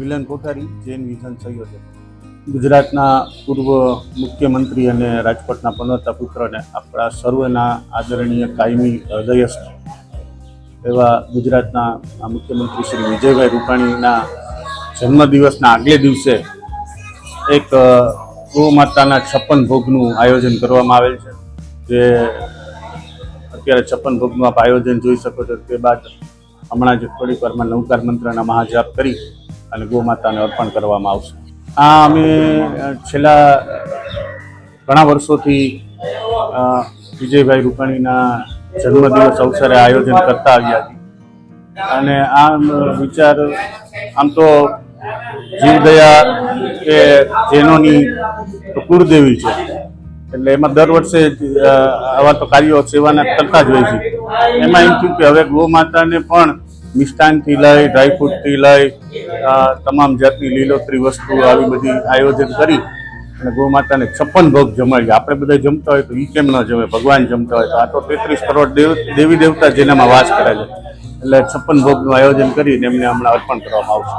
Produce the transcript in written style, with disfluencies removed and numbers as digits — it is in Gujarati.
મિલન કોઠારી, જૈન વિઝન સંયોજક. ગુજરાતના પૂર્વ મુખ્યમંત્રી અને રાજકોટના પનોતા પુત્રને આપણા સર્વના આદરણીય કાયમી હૃદયસ્થ એવા ગુજરાતના મુખ્યમંત્રી શ્રી વિજયભાઈ રૂપાણીના જન્મદિવસના આગલે દિવસે એક ગૌ માતાના 56 ભોગનું આયોજન કરવામાં આવેલ છે. જે અત્યારે 56 ભોગનું આપ આયોજન જોઈ શકો છો. તે બાદ હમણાં જ થોડીક વારમાં નવકાર મંત્રના મહાજાપ કરી અને ગૌ માતાને અર્પણ કરવામાં આવશે. આ અમે છેલ્લા ઘણા વર્ષોથી વિજયભાઈ રૂપાણીના જન્મદિવસ અવસરે આયોજન કરતા આવ્યા છીએ અને આ વિચાર આમ તો જીવદયા કે જૈનોની કુળદેવી છે, એટલે એમાં દર વર્ષે આવા તો કાર્યો સેવાના કરતા જ હોય છે. એમાં એમ થયું કે હવે ગૌ માતાને પણ મિષ્ટાનથી લઈ ડ્રાયફ્રૂટથી લઈ તમામ જાતની લીલોતરી વસ્તુ આવી બધી આયોજન કરી અને ગૌ માતાને 56 ભોગ જમાડીએ. આપણે બધા જમતા હોય તો એ કેમ ન જમે, ભગવાન જમતા હોય તો આ તો 33 કરોડ દેવી દેવતા જેનામાં વાસ કરે છે, એટલે 56 ભોગનું આયોજન કરીને એમને હમણાં અર્પણ કરવામાં આવશે.